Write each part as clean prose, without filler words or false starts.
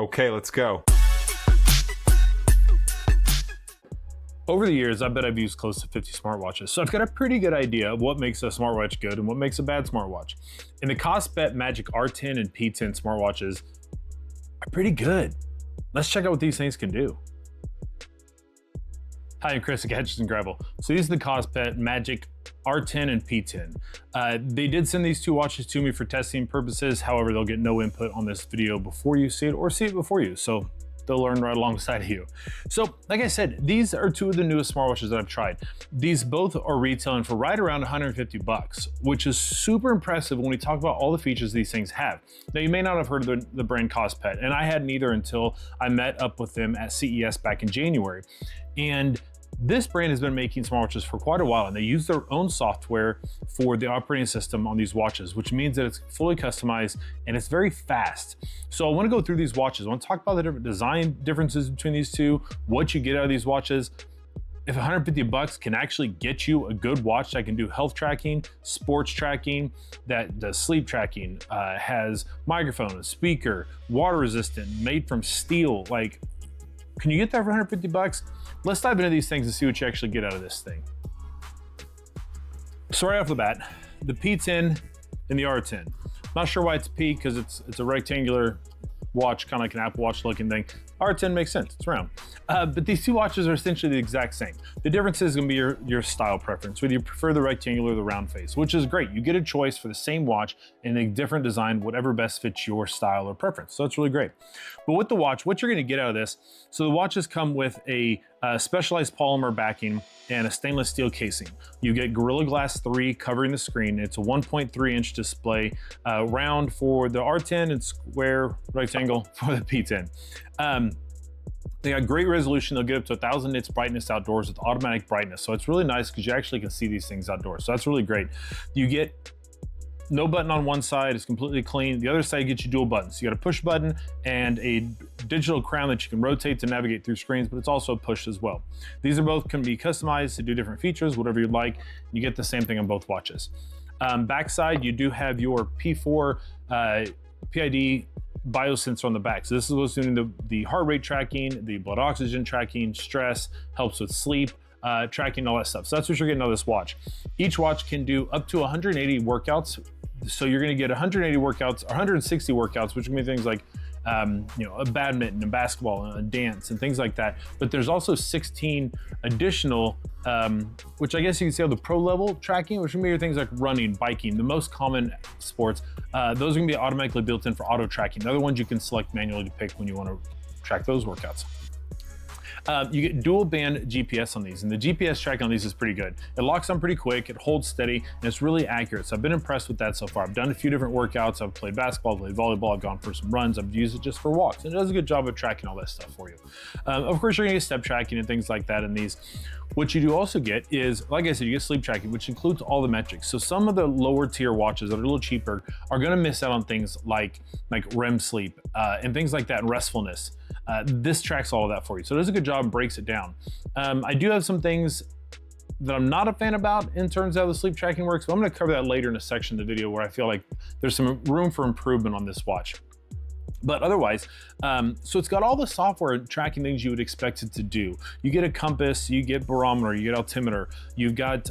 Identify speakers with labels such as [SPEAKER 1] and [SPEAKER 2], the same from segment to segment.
[SPEAKER 1] Okay, let's go.
[SPEAKER 2] Over the years, I bet I've used close to 50 smartwatches, so I've got a pretty good idea of what makes a smartwatch good and what makes a bad smartwatch. And the Kospet Magic R10 and P10 smartwatches are pretty good. Let's check out what these things can do. Hi, I'm Chris at Gadgets and Gravel. So these are the Kospet Magic R10 and P10. They did send these two watches to me for testing purposes. However, they'll get no input on this video before you see it or see it before you. So they'll learn right alongside of you. So like I said, these are two of the newest smartwatches that I've tried. These both are retailing for right around 150 bucks, which is super impressive when we talk about all the features these things have. Now, you may not have heard of the brand Kospet, and I hadn't either until I met up with them at CES back in January. And this brand has been making smartwatches for quite a while, and they use their own software for the operating system on these watches, which means that it's fully customized and it's very fast. So I want to go through these watches. I want to talk about the different design differences between these two, what you get out of these watches. If 150 bucks can actually get you a good watch that can do health tracking, sports tracking, that does sleep tracking, has microphone, a speaker, water resistant, made from steel, like, can you get that for 150 bucks? Let's dive into these things and see what you actually get out of this thing. So right off the bat, the P10 and the R10. Not sure why it's P, because it's a rectangular watch, kind of like an Apple Watch looking thing. R10 makes sense, it's round. But these two watches are essentially the exact same. The difference is gonna be your style preference, whether you prefer the rectangular or the round face, which is great. You get a choice for the same watch in a different design, whatever best fits your style or preference. So that's really great. But with the watch, what you're gonna get out of this, so the watches come with a specialized polymer backing and a stainless steel casing. You get Gorilla Glass 3 covering the screen. It's a 1.3 inch display, round for the R10 and square rectangle for the P10. They got great resolution. They'll get up to 1000 nits brightness outdoors with automatic brightness. So it's really nice because you actually can see these things outdoors. So that's really great. You get no button on one side, it's completely clean. The other side gets you dual buttons. You got a push button and a digital crown that you can rotate to navigate through screens, but it's also push as well. These are both can be customized to do different features, whatever you'd like. You get the same thing on both watches. Backside, you do have your P4 PID biosensor on the back. So this is what's doing the heart rate tracking, the blood oxygen tracking, stress, helps with sleep, tracking, all that stuff. So that's what you're getting out of this watch. Each watch can do up to 180 workouts. So you're gonna get 180 workouts, or 160 workouts, which can be things like a badminton and basketball and a dance and things like that. But there's also 16 additional, which I guess you can say are the pro level tracking, which can be things like running, biking, the most common sports. Those are gonna be automatically built in for auto tracking. The other ones you can select manually to pick when you wanna track those workouts. You get dual band GPS on these, and the GPS tracking on these is pretty good. It locks on pretty quick, it holds steady, and it's really accurate. So I've been impressed with that so far. I've done a few different workouts. I've played basketball, played volleyball, I've gone for some runs. I've used it just for walks, and it does a good job of tracking all that stuff for you. Of course, you're gonna get step tracking and things like that in these. What you do also get is, like I said, you get sleep tracking, which includes all the metrics. So some of the lower tier watches that are a little cheaper are gonna miss out on things like REM sleep and things like that, and restfulness. This tracks all of that for you. So it does a good job and breaks it down. I do have some things that I'm not a fan about in terms of how the sleep tracking works, but I'm gonna cover that later in a section of the video where I feel like there's some room for improvement on this watch. But otherwise, so it's got all the software tracking things you would expect it to do. You get a compass, you get barometer, you get altimeter, you've got,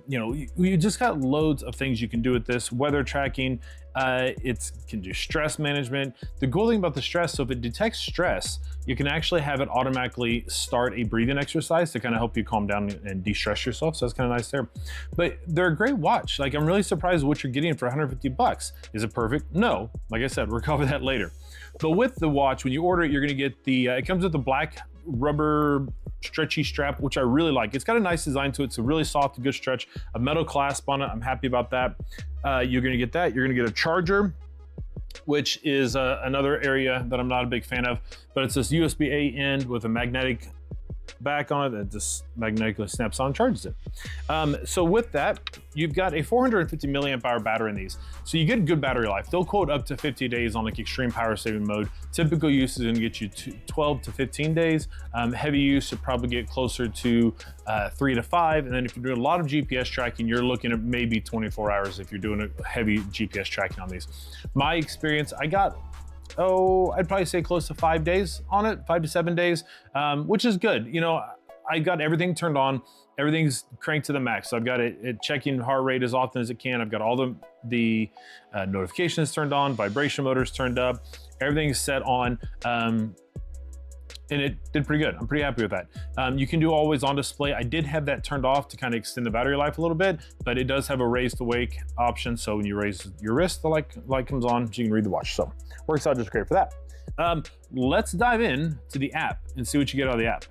[SPEAKER 2] you just got loads of things you can do with this. Weather tracking, it can do stress management. The cool thing about the stress, so if it detects stress, you can actually have it automatically start a breathing exercise to kind of help you calm down and de-stress yourself. So that's kind of nice there. But they're a great watch. Like, I'm really surprised what you're getting for 150 bucks. Is it perfect? No. Like I said, we'll cover that later. But with the watch, when you order it, you're gonna get the, it comes with the black rubber stretchy strap, which I really like. It's got a nice design to it. It's a really soft, good stretch, a metal clasp on it. I'm happy about that. You're gonna get that. You're gonna get a charger, which is another area that I'm not a big fan of, but it's this USB-A end with a magnetic back on it that just magnetically snaps on and charges it. So with that, you've got a 450 milliamp hour battery in these. So you get good battery life. They'll quote up to 50 days on like extreme power saving mode. Typical use is gonna get you 12 to 15 days. Heavy use should probably get closer to 3 to 5. And then if you're doing a lot of GPS tracking, you're looking at maybe 24 hours if you're doing a heavy GPS tracking on these. My experience, I got I'd probably say close to 5 days on it, 5 to 7 days, which is good. You know, I got everything turned on, everything's cranked to the max. So I've got it checking heart rate as often as it can. I've got all the notifications turned on, vibration motors turned up, everything's set on. And it did pretty good. I'm pretty happy with that. You can do always on display. I did have that turned off to kind of extend the battery life a little bit, but it does have a raise to wake option. So when you raise your wrist, the light comes on, so you can read the watch. So works out just great for that. Let's dive in to the app and see what you get out of the app.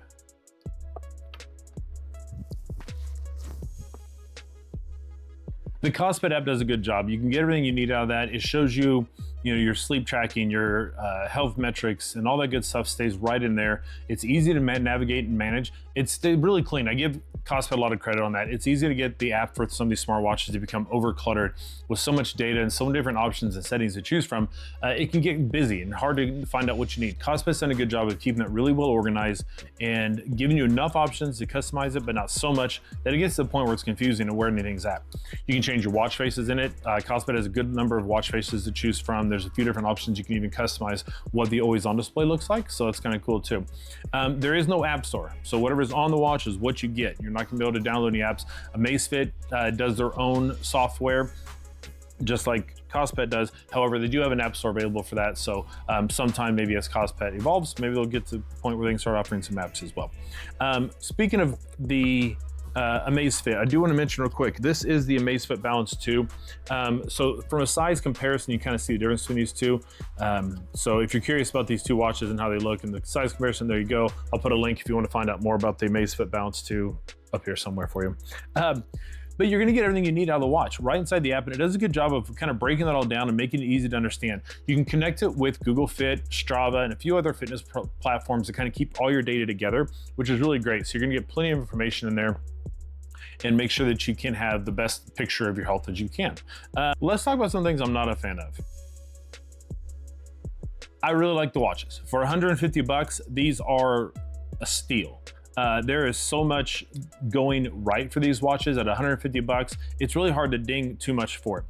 [SPEAKER 2] The Kospet app does a good job. You can get everything you need out of that. It shows you, your sleep tracking, your health metrics, and all that good stuff stays right in there. It's easy to navigate and manage. It's really clean. I give Kospet a lot of credit on that. It's easy to get the app for some of these smartwatches to become over-cluttered with so much data and so many different options and settings to choose from. It can get busy and hard to find out what you need. Kospet's done a good job of keeping it really well organized and giving you enough options to customize it, but not so much that it gets to the point where it's confusing and where anything's at. You can change your watch faces in it. Kospet has a good number of watch faces to choose from. There's a few different options. You can even customize what the always on display looks like. So it's kind of cool too. There is no app store. So whatever's on the watch is what you get. You're not gonna be able to download any apps. Amazfit does their own software, just like Kospet does. However, they do have an app store available for that. So sometime maybe as Kospet evolves, maybe they'll get to the point where they can start offering some apps as well. Speaking of the Amazfit, I do want to mention real quick, this is the Amazfit Balance 2. So from a size comparison, you kind of see the difference between these two. So if you're curious about these two watches and how they look and the size comparison, there you go. I'll put a link if you want to find out more about the Amazfit Balance 2 up here somewhere for you. But you're gonna get everything you need out of the watch right inside the app, and it does a good job of kind of breaking that all down and making it easy to understand. You can connect it with Google Fit, Strava, and a few other fitness platforms to kind of keep all your data together, which is really great. So you're gonna get plenty of information in there and make sure that you can have the best picture of your health as you can. Let's talk about some things I'm not a fan of. I really like the watches. For 150 bucks, these are a steal. There is so much going right for these watches at 150 bucks. It's really hard to ding too much for it.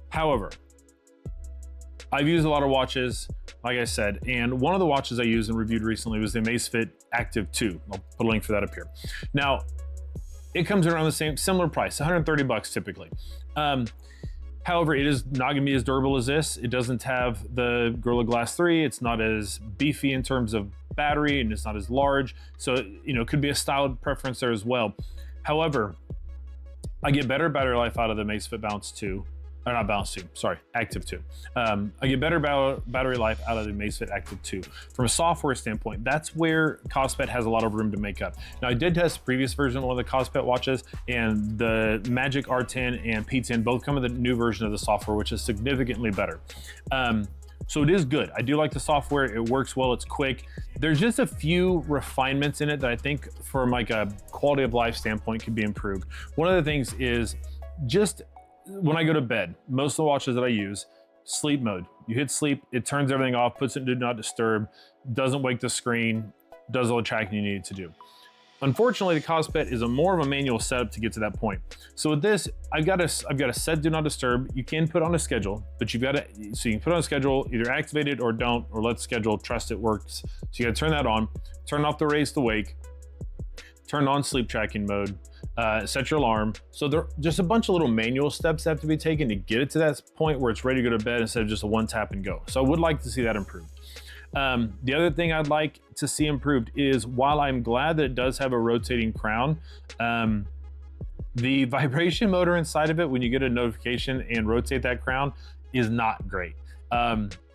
[SPEAKER 2] However, I've used a lot of watches, like I said, and one of the watches I used and reviewed recently was the Amazfit Active 2. I'll put a link for that up here. Now, it comes around the similar price, 130 bucks typically. However, it is not gonna be as durable as this. It doesn't have the Gorilla Glass 3. It's not as beefy in terms of battery, and it's not as large. So, it could be a style preference there as well. However, I get better battery life out of the Amazfit Balance 2. Or not Balance 2, sorry, Active 2. I get better battery life out of the Amazfit Active 2. From a software standpoint, that's where Kospet has a lot of room to make up. Now, I did test the previous version of one of the Kospet watches, and the Magic R10 and P10 both come with a new version of the software, which is significantly better. So it is good. I do like the software. It works well, it's quick. There's just a few refinements in it that I think from like a quality of life standpoint could be improved. One of the things is just when I go to bed, most of the watches that I use, sleep mode. You hit sleep, it turns everything off, puts it in do not disturb, doesn't wake the screen, does all the tracking you need it to do. Unfortunately, the Kospet is more of a manual setup to get to that point. So with this, I've got a set do not disturb. You can put on a schedule, but so you can put on a schedule, either activate it or don't, or let schedule, trust it works. So you gotta turn that on, turn off the raise to wake, turn on sleep tracking mode, set your alarm. So there are just a bunch of little manual steps that have to be taken to get it to that point where it's ready to go to bed instead of just a one tap and go. So I would like to see that improved. The other thing I'd like to see improved is, while I'm glad that it does have a rotating crown, the vibration motor inside of it, when you get a notification and rotate that crown, is not great.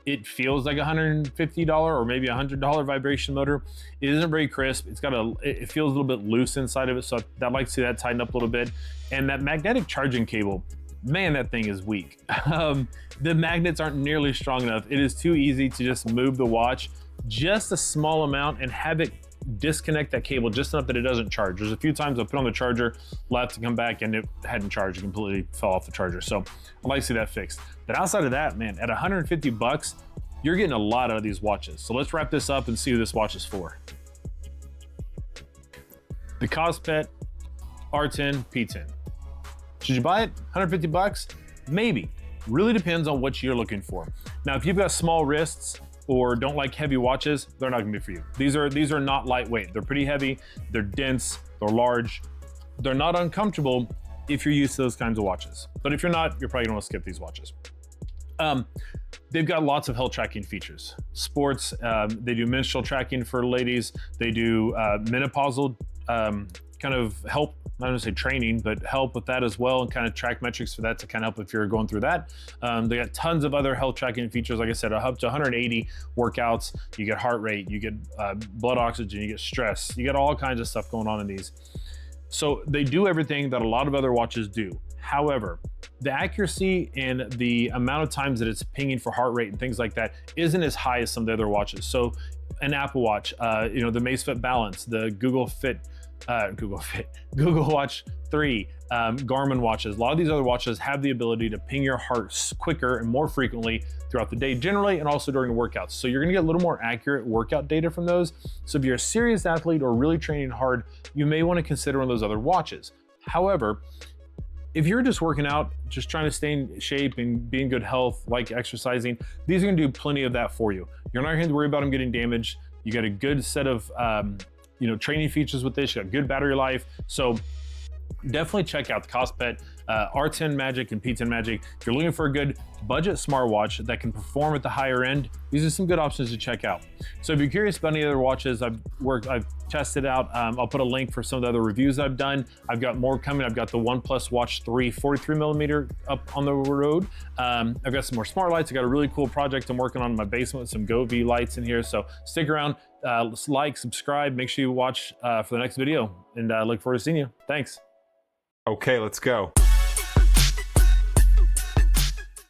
[SPEAKER 2] It feels like $150 or maybe $100 vibration motor. It isn't very crisp. It feels a little bit loose inside of it, so I'd like to see that tighten up a little bit. And that magnetic charging cable, man, that thing is weak. The magnets aren't nearly strong enough. It is too easy to just move the watch just a small amount and have it disconnect that cable just enough that it doesn't charge. There's a few times I've put on the charger, left to come back, and it hadn't charged. It completely fell off the charger. So I'd like to see that fixed. But outside of that, man, at 150 bucks, you're getting a lot out of these watches. So let's wrap this up and see who this watch is for. The Kospet R10 P10. Should you buy it? 150 bucks? Maybe. Really depends on what you're looking for. Now, if you've got small wrists or don't like heavy watches, they're not gonna be for you. These are not lightweight. They're pretty heavy, they're dense, they're large. They're not uncomfortable if you're used to those kinds of watches. But if you're not, you're probably gonna wanna skip these watches. They've got lots of health tracking features. Sports, they do menstrual tracking for ladies. They do menopausal kind of help, not gonna say training, but help with that as well, and kind of track metrics for that to kind of help if you're going through that. They got tons of other health tracking features. Like I said, up to 180 workouts. You get heart rate, you get blood oxygen, you get stress. You get all kinds of stuff going on in these. So they do everything that a lot of other watches do. However, the accuracy and the amount of times that it's pinging for heart rate and things like that isn't as high as some of the other watches. So an Apple Watch, you know, the Amazfit Balance, the Google Watch 3, Garmin watches. A lot of these other watches have the ability to ping your heart quicker and more frequently throughout the day generally, and also during workouts. So you're gonna get a little more accurate workout data from those. So if you're a serious athlete or really training hard, you may wanna consider one of those other watches. However, if you're just working out, just trying to stay in shape and be in good health, like exercising, these are gonna do plenty of that for you. You're not gonna have to worry about them getting damaged. You got a good set of you know, training features with this. You got good battery life. So definitely check out the Kospet R10 Magic and P10 Magic. If you're looking for a good budget smartwatch that can perform at the higher end, these are some good options to check out. So if you're curious about any other watches I've tested out, I'll put a link for some of the other reviews I've done. I've got more coming. I've got the OnePlus Watch 3 43mm up on the road. I've got some more smart lights. I got a really cool project I'm working on in my basement with some Go-V lights in here. So stick around, like, subscribe, make sure you watch for the next video, and look forward to seeing you. Thanks.
[SPEAKER 1] Okay, let's go.